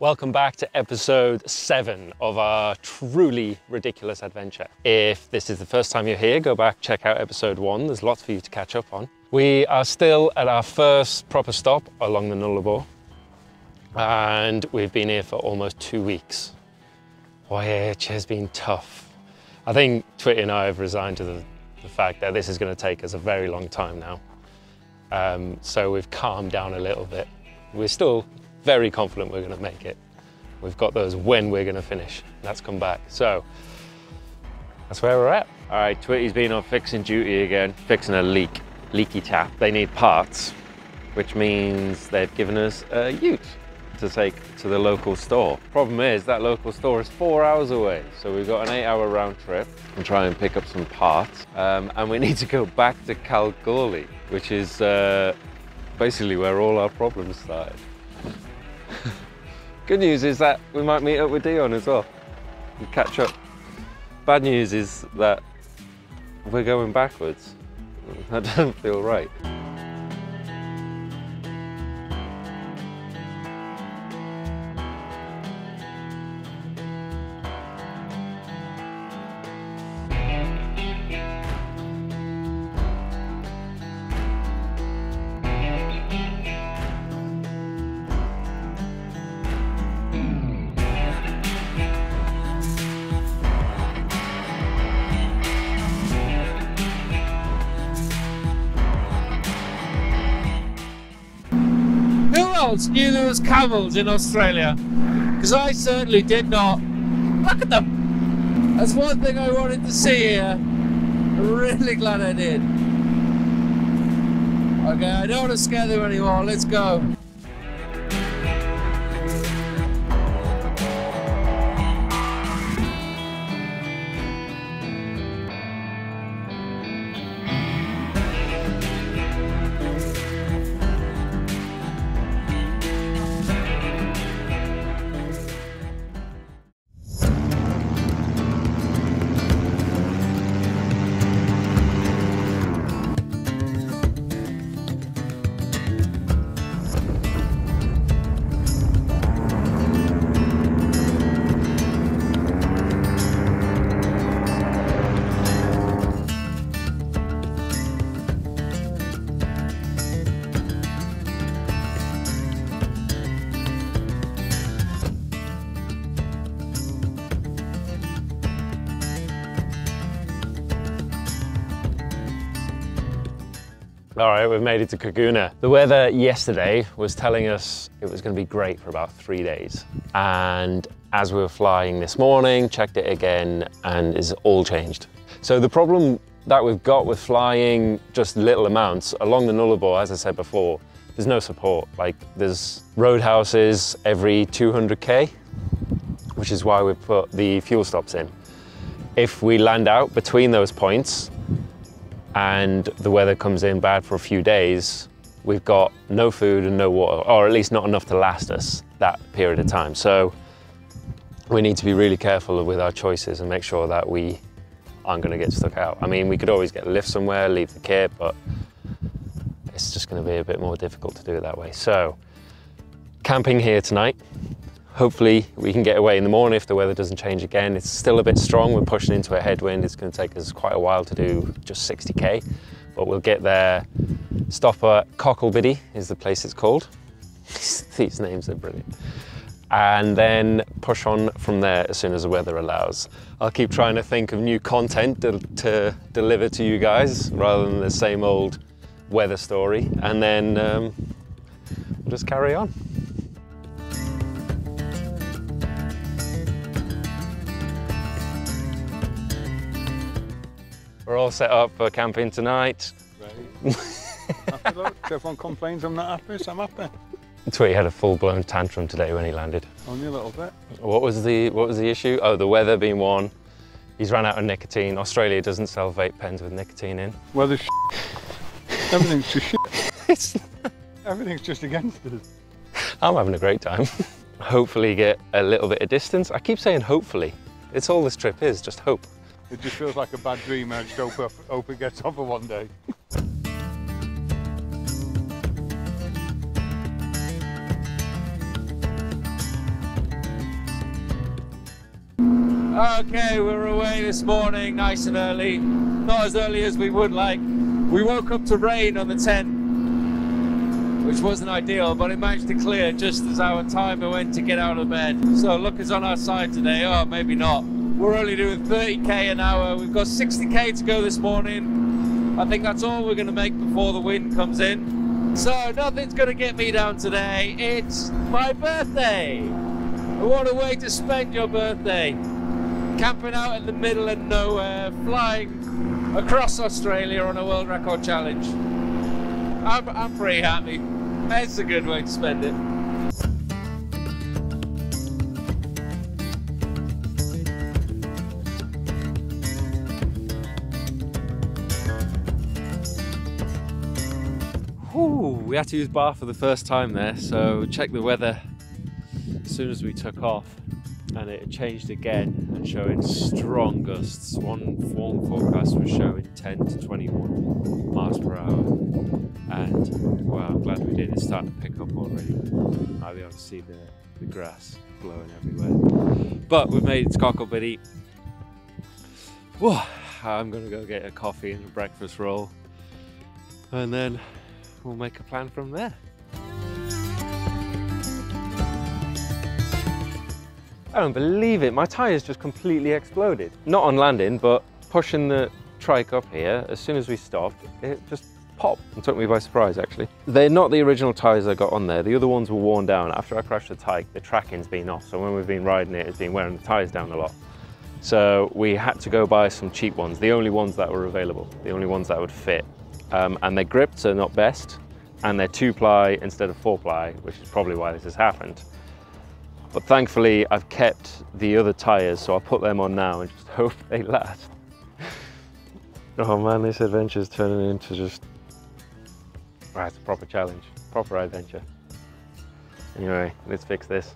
Welcome back to episode 7 of our truly ridiculous adventure. If this is the first time you're here, go back, check out episode 1. There's lots for you to catch up on. We are still at our first proper stop along the Nullarbor, and we've been here for almost 2 weeks, which has been tough. I think Twitty and I have resigned to the fact that this is going to take us a very long time now. So we've calmed down a little bit. We're still very confident we're going to make it. We've got those when we're going to finish. That's come back. So that's where we're at. All right, Twitty's been on fixing duty again, fixing a leaky tap. They need parts, which means they've given us a ute to take to the local store. Problem is that local store is 4 hours away. So we've got an 8-hour round trip and try and pick up some parts. And we need to go back to Kalgoorlie, which is basically where all our problems started. Good news is that we might meet up with Dion as well and catch up. Bad news is that we're going backwards. That doesn't feel right. Knew there was camels in Australia, because I certainly did not. Look at them. That's one thing I wanted to see here. I'm really glad I did. Okay, I don't want to scare them anymore. Let's go. All right, we've made it to Kaguna. The weather yesterday was telling us it was going to be great for about 3 days. And as we were flying this morning, checked it again, and it's all changed. So the problem that we've got with flying just little amounts along the Nullarbor, as I said before, there's no support. Like, there's roadhouses every 200k, which is why we put the fuel stops in. If we land out between those points, and the weather comes in bad for a few days, we've got no food and no water, or at least not enough to last us that period of time. So we need to be really careful with our choices and make sure that we aren't going to get stuck out. I mean, we could always get a lift somewhere, leave the kit, but it's just going to be a bit more difficult to do it that way. So camping here tonight. Hopefully we can get away in the morning if the weather doesn't change again. It's still a bit strong. We're pushing into a headwind. It's going to take us quite a while to do just 60k, but we'll get there. Stop at Cocklebiddy is the place it's called. These names are brilliant. And then push on from there as soon as the weather allows. I'll keep trying to think of new content to deliver to you guys rather than the same old weather story. And then we'll just carry on. We're all set up for camping tonight. Right. Happy look. If everyone complains I'm not happy, so I'm happy. Twitty had a full-blown tantrum today when he landed. Only a little bit. What was the issue? Oh, the weather being one. He's run out of nicotine. Australia doesn't sell vape pens with nicotine in. Weather's everything's just shit. Everything's just against us. I'm having a great time. Hopefully get a little bit of distance. I keep saying hopefully. It's all this trip is, just hope. It just feels like a bad dream, and I just hope it gets over one day. Okay, we're away this morning, nice and early. Not as early as we would like. We woke up to rain on the 10th, which wasn't ideal, but it managed to clear just as our timer went to get out of bed. So luck is on our side today. Oh, maybe not. We're only doing 30k an hour. We've got 60k to go this morning. I think that's all we're going to make before the wind comes in. So nothing's going to get me down today. It's my birthday. What a way to spend your birthday. Camping out in the middle of nowhere, flying across Australia on a world record challenge. I'm pretty happy. It's a good way to spend it. Ooh, we had to use bar for the first time there, so check the weather as soon as we took off, and it changed again and showing strong gusts. One forecast was showing 10 to 21 miles per hour, and well, I'm glad we did. It's starting to pick up already. I'll be able to see the grass blowing everywhere. But we've made it to Cockle Biddy. Whoa, I'm gonna go get a coffee and a breakfast roll, and then we'll make a plan from there. I don't believe it, my tyres just completely exploded. Not on landing, but pushing the trike up here, as soon as we stopped, it just popped and took me by surprise actually. They're not the original tyres I got on there. The other ones were worn down. After I crashed the tyke, the tracking's been off, so when we've been riding it, it's been wearing the tyres down a lot. So we had to go buy some cheap ones, the only ones that were available, the only ones that would fit. And their grips are not best, and they're 2-ply instead of 4-ply, which is probably why this has happened. But thankfully, I've kept the other tyres, so I'll put them on now and just hope they last. Oh man, this adventure's turning into just... Wow, it's a proper challenge, proper adventure. Anyway, let's fix this.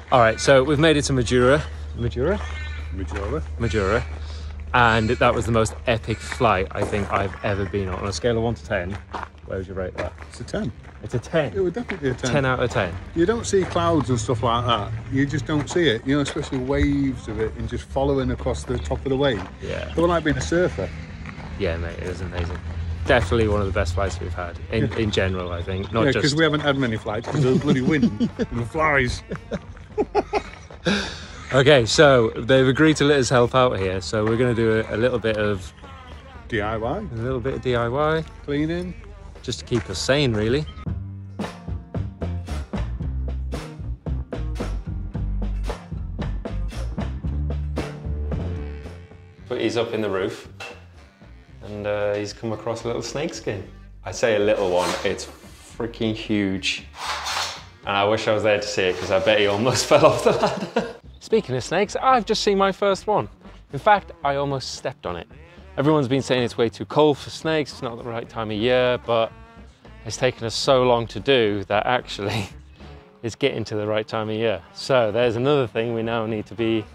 All right, so we've made it to Majura, and that was the most epic flight I think I've ever been on a scale of 1 to 10. Where would you rate that? It's a 10. It's a 10? It would definitely be a 10. 10 out of 10. You don't see clouds and stuff like that. You just don't see it, you know, especially waves of it and just following across the top of the wave. Yeah. It was like being a surfer. Yeah, mate, it was amazing. Definitely one of the best flights we've had, in general, I think. Not yeah, just... because we haven't had many flights because of the bloody wind and the flies. Okay, so they've agreed to let us help out here, so we're going to do a little bit of DIY. A little bit of DIY. Cleaning. Just to keep us sane, really. But he's up in the roof, and he's come across a little snakeskin. I say a little one, it's freaking huge. And I wish I was there to see it, because I bet he almost fell off the ladder. Speaking of snakes, I've just seen my first one. In fact, I almost stepped on it. Everyone's been saying it's way too cold for snakes, it's not the right time of year, but it's taken us so long to do that actually it's getting to the right time of year. So there's another thing we now need to be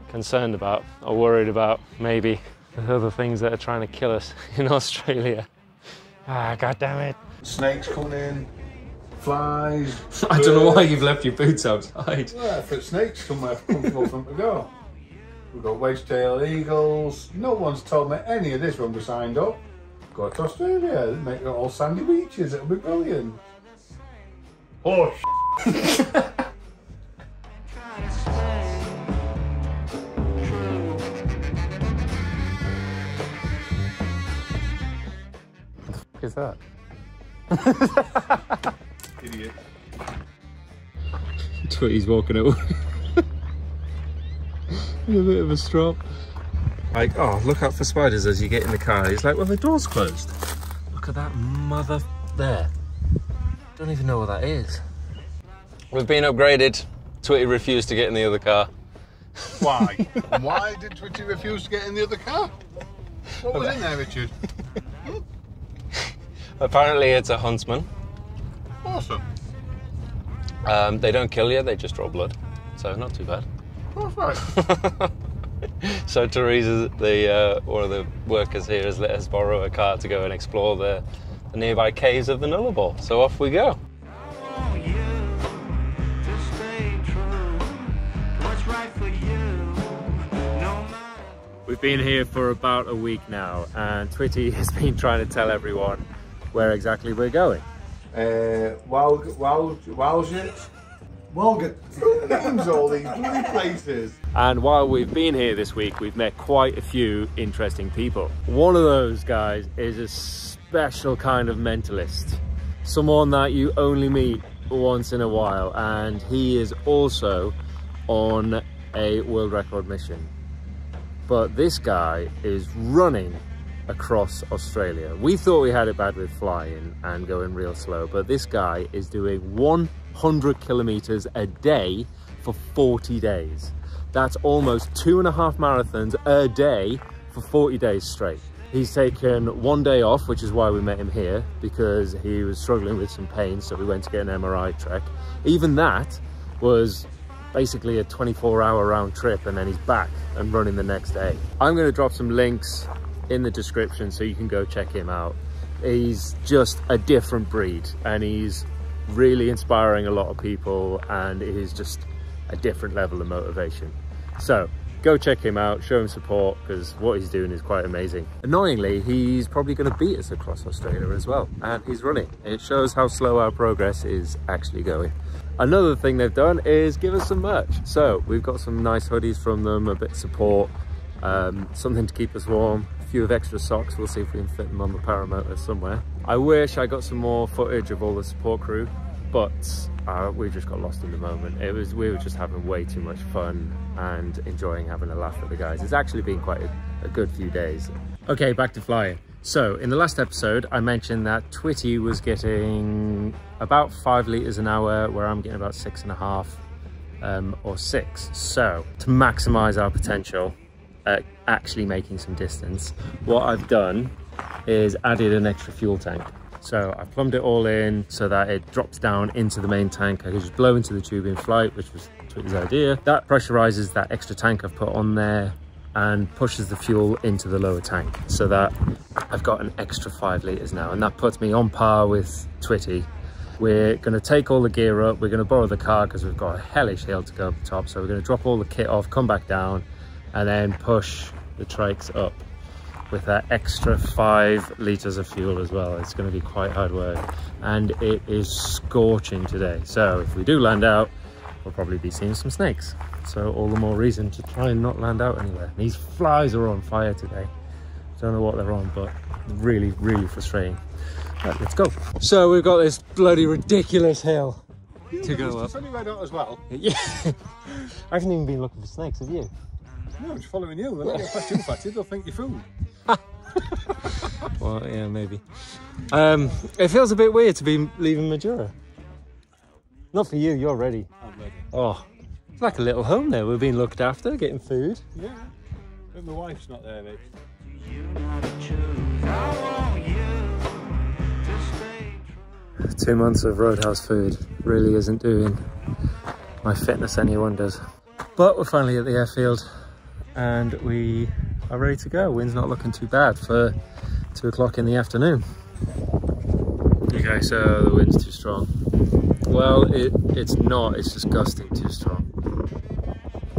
concerned about, or worried about, maybe. There's other things that are trying to kill us in Australia. Ah, god damn it. Snakes coming in. Flies. I don't know why you've left your boots outside. Yeah, for snakes somewhere comfortable for them to go. We've got wedge-tailed eagles. No one's told me any of this when we signed up. Go to Australia, make it all sandy beaches, it'll be brilliant. Oh, fuck is that? Idiot. Twitty's walking away. With a bit of a strop. Like, oh, look out for spiders as you get in the car. He's like, well, the door's closed. Look at that mother there. Don't even know what that is. We've been upgraded. Twitty refused to get in the other car. Why? Why did Twitty refuse to get in the other car? What was in there, Richard? Apparently it's a huntsman. Awesome. They don't kill you, they just draw blood. So not too bad. That's right. So Teresa, one of the workers here, has let us borrow a car to go and explore the nearby caves of the Nullarbor. So off we go. We've been here for about a week now, and Twitty has been trying to tell everyone where exactly we're going. Walgett. Names all these bloody places. And while we've been here this week, we've met quite a few interesting people. One of those guys is a special kind of mentalist, someone that you only meet once in a while, and he is also on a world record mission. But this guy is running across Australia. We thought we had it bad with flying and going real slow, but this guy is doing 100 kilometers a day for 40 days. That's almost 2.5 marathons a day for 40 days straight. He's taken one day off, which is why we met him here, because he was struggling with some pain, so we went to get an MRI check. Even that was basically a 24-hour round trip, and then he's back and running the next day. I'm going to drop some links in the description so you can go check him out. He's just a different breed, and he's really inspiring a lot of people, and it is just a different level of motivation. So go check him out, show him support, because what he's doing is quite amazing. Annoyingly, he's probably going to beat us across Australia as well, and he's running. It shows how slow our progress is actually going. Another thing they've done is give us some merch. So we've got some nice hoodies from them, a bit of support, something to keep us warm, a few of extra socks. We'll see if we can fit them on the paramotor somewhere. I wish I got some more footage of all the support crew, but we just got lost in the moment. We were just having way too much fun and enjoying having a laugh with the guys. It's actually been quite a good few days. Okay, back to flying. So in the last episode, I mentioned that Twitty was getting about 5 litres an hour, where I'm getting about 6.5 or 6. So to maximize our potential at actually making some distance, what I've done is added an extra fuel tank. So I plumbed it all in so that it drops down into the main tank. I can just blow into the tube in flight, which was Twitty's idea. That pressurizes that extra tank I've put on there and pushes the fuel into the lower tank, so that I've got an extra 5 litres now, and that puts me on par with Twitty. We're going to take all the gear up, we're going to borrow the car because we've got a hellish hill to go up the top, so we're going to drop all the kit off, come back down, and then push the trikes up with that extra 5 litres of fuel as well. It's going to be quite hard work, and it is scorching today, so if we do land out, we'll probably be seeing some snakes. So all the more reason to try and not land out anywhere. These flies are on fire today. Don't know what they're on, but really, really frustrating. Right, let's go. So we've got this bloody ridiculous hill to go up. It's only red hot as well. Yeah. I haven't even been looking for snakes, have you? No, I'm just following you. They'll get past you fatted, they'll think you're food. Well, yeah, maybe. It feels a bit weird to be leaving Majura. Not for you, you're ready. I'm ready. Oh, it's like a little home there. We're being looked after, getting food. Yeah, but my wife's not there, mate. 2 months of Roadhouse food really isn't doing my fitness any wonders. But we're finally at the airfield and we are ready to go. Wind's not looking too bad for 2 o'clock in the afternoon. Okay, so the wind's too strong. Well, it's not, it's just gusting too strong.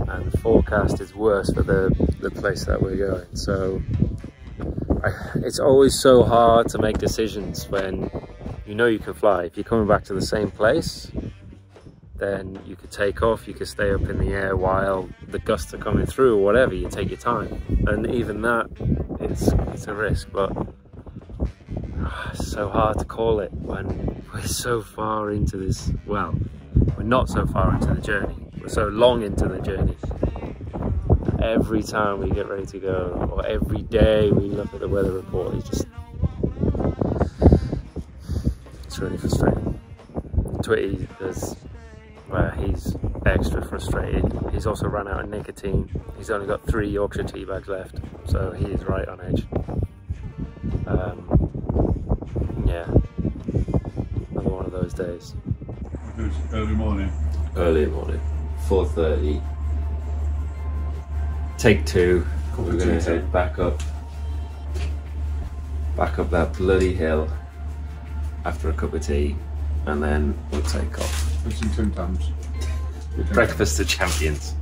And the forecast is worse for the place that we're going. So it's always so hard to make decisions when you know you can fly. If you're coming back to the same place, then you could take off, you could stay up in the air while the gusts are coming through or whatever, you take your time. And even that, it's a risk, but it's so hard to call it when we're so far into this. Well, we're not so far into the journey. We're so long into the journey. Every time we get ready to go, or every day we look at the weather report, it's really frustrating. Twitty he's extra frustrated. He's also run out of nicotine. He's only got 3 Yorkshire tea bags left, so he is right on edge. Yeah, another one of those days. It's early morning. Early morning, 4:30. Take 2. We're going to head back up that bloody hill after a cup of tea, and then we'll take off. With some Tim Tams. Breakfast of champions.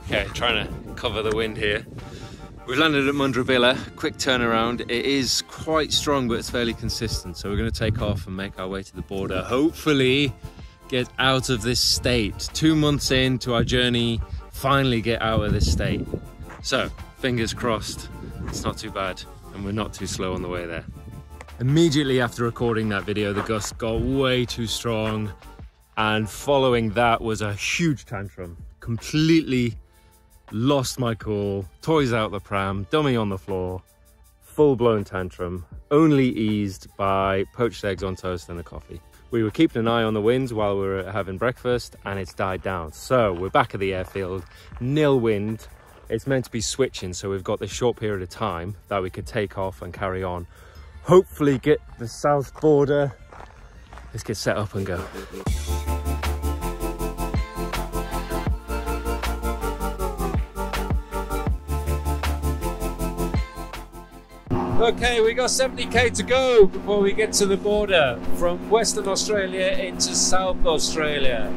Okay, trying to cover the wind here. We've landed at Mundrabilla, quick turnaround. It is quite strong, but it's fairly consistent. So we're going to take off and make our way to the border. Hopefully get out of this state. 2 months into our journey, finally get out of this state. So fingers crossed, it's not too bad and we're not too slow on the way there. Immediately after recording that video, the gust got way too strong. And following that was a huge tantrum. Completely lost my cool, toys out the pram, dummy on the floor, full-blown tantrum, only eased by poached eggs on toast and a coffee. We were keeping an eye on the winds while we were having breakfast, and it's died down. So we're back at the airfield, nil wind. It's meant to be switching, so we've got this short period of time that we could take off and carry on. Hopefully get the south border. Let's get set up and go. Okay, we got 70k to go before we get to the border from Western Australia into South Australia.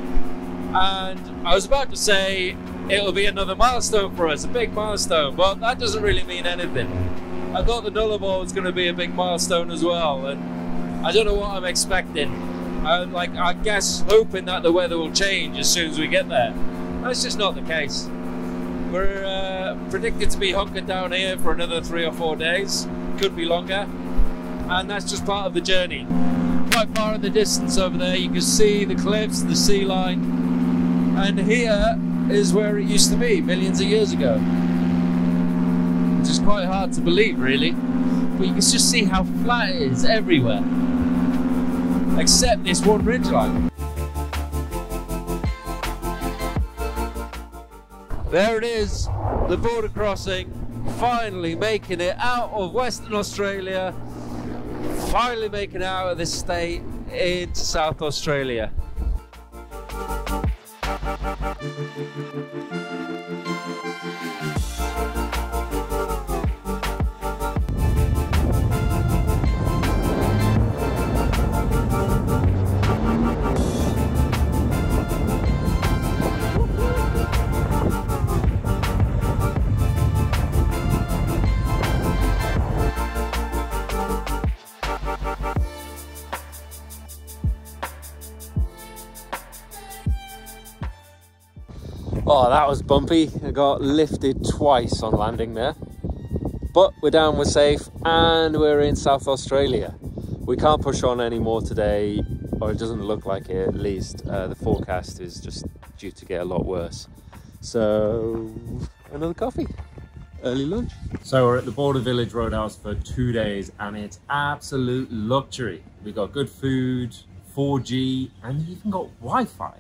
And I was about to say it'll be another milestone for us, a big milestone, but that doesn't really mean anything. I thought the Nullarbor was going to be a big milestone as well, and I don't know what I'm expecting. I guess hoping that the weather will change as soon as we get there. That's just not the case. We're predicted to be hunkered down here for another 3 or 4 days. Could be longer, and that's just part of the journey. Quite far in the distance over there you can see the cliffs, the sea line, and here is where it used to be millions of years ago, which is quite hard to believe really, but you can just see how flat it is everywhere except this one ridgeline. There it is, the border crossing. Finally making it out of Western Australia, finally making it out of this state into South Australia. Oh, that was bumpy. I got lifted twice on landing there. But we're down, we're safe, and we're in South Australia. We can't push on anymore today, or it doesn't look like it at least. The forecast is just due to get a lot worse. So, another coffee. Early lunch. So we're at the Border Village Roadhouse for 2 days, and it's absolute luxury. We got good food, 4G, and even got Wi-Fi.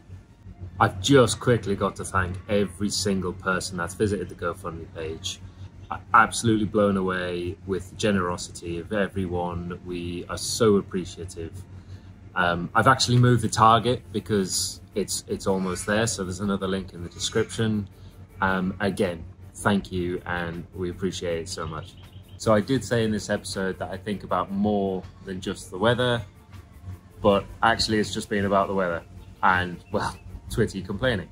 I've just quickly got to thank every single person that's visited the GoFundMe page. I'm absolutely blown away with the generosity of everyone. We are so appreciative. I've actually moved the target because it's almost there, so there's another link in the description. Again, thank you, and we appreciate it so much. So I did say in this episode that I think about more than just the weather, but actually it's just been about the weather and, well, Twitty complaining.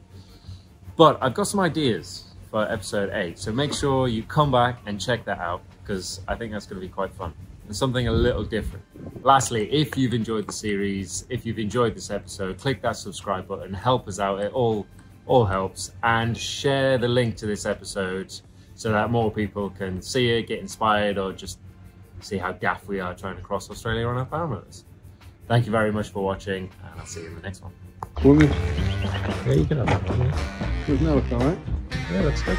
But I've got some ideas for episode 8, so make sure you come back and check that out, because I think that's going to be quite fun and something a little different. Lastly, if you've enjoyed the series, if you've enjoyed this episode, click that subscribe button, help us out, it all helps, and share the link to this episode so that more people can see it, get inspired, or just see how daft we are trying to cross Australia on our power motors. Thank you very much for watching, and I'll see you in the next one. Yeah, you can have that one. Yeah. No, it's all right. Yeah, that's good.